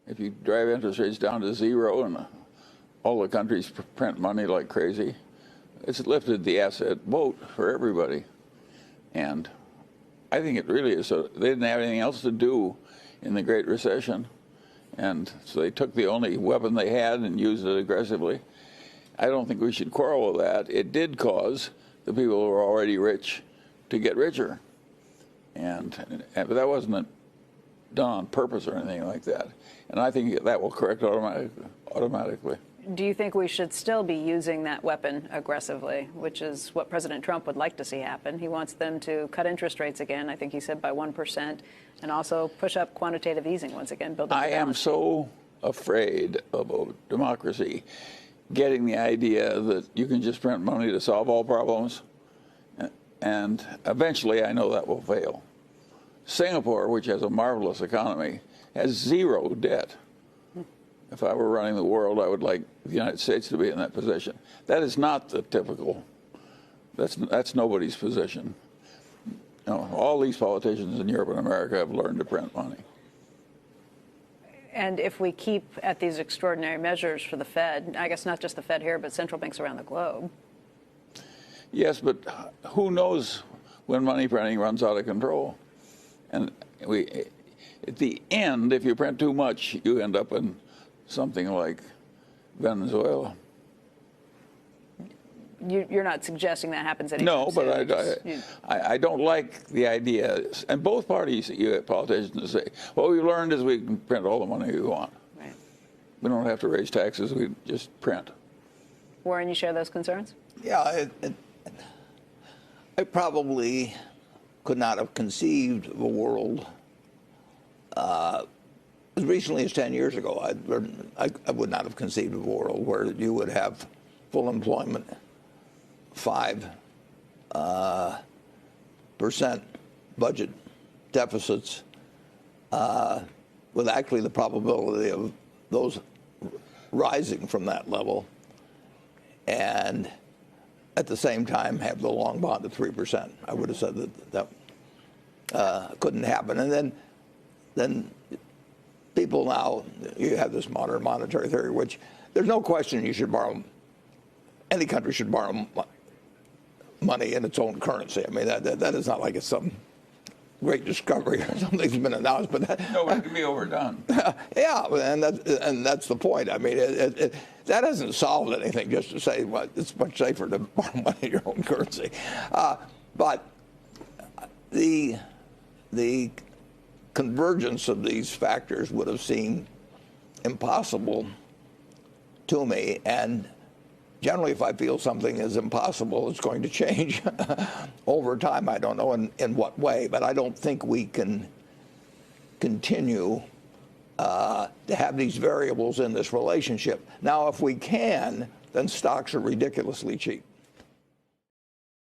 If you drive interest rates down to zero and all the countries print money like crazy, it's lifted the asset boat for everybody. And I think it really is. So they didn't have anything else to do in the Great Recession. And so they took the only weapon they had and used it aggressively. I don't think we should quarrel with that. It did cause the people who were already rich to get richer. But that wasn't done on purpose or anything like that. And I think that will correct automatically. Do you think we should still be using that weapon aggressively, which is what President Trump would like to see happen? He wants them to cut interest rates again, I think he said by 1%, and also push up quantitative easing once again. I am so afraid of democracy getting the idea that you can just print money to solve all problems, and eventually I know that will fail. Singapore, which has a marvelous economy, has zero debt. If I were running the world, I would like the United States to be in that position. That is not the typical, that's nobody's position. No, all these politicians in Europe and America have learned to print money. And if we keep at these extraordinary measures for the Fed, I guess not just the Fed here, but central banks around the globe. Yes, but who knows when money printing runs out of control? And at the end, if you print too much, you end up in something like Venezuela. You're not suggesting that happens anytime No, soon. but I don't like the idea. And both parties, you get politicians say, what we've learned is we can print all the money we want. Right. We don't have to raise taxes, we just print. Warren, you share those concerns? Yeah, I probably could not have conceived of a world as recently as 10 years ago. I would not have conceived of a world where you would have full employment, 5% budget deficits, with actually the probability of those rising from that level, and at the same time have the long bond of 3%. I would have said that couldn't happen. And then people now, you have this modern monetary theory, which there's no question you should borrow, any country should borrow money in its own currency. I mean, that is not like it's some great discovery or something that's been announced, but no, it can be overdone. Yeah, and that's the point. I mean, that hasn't solved anything. Just to say, well, it's much safer to borrow money in your own currency, but the convergence of these factors would have seemed impossible to me, and generally, if I feel something is impossible, it's going to change over time. I don't know in what way, but I don't think we can continue to have these variables in this relationship. Now, if we can, then stocks are ridiculously cheap.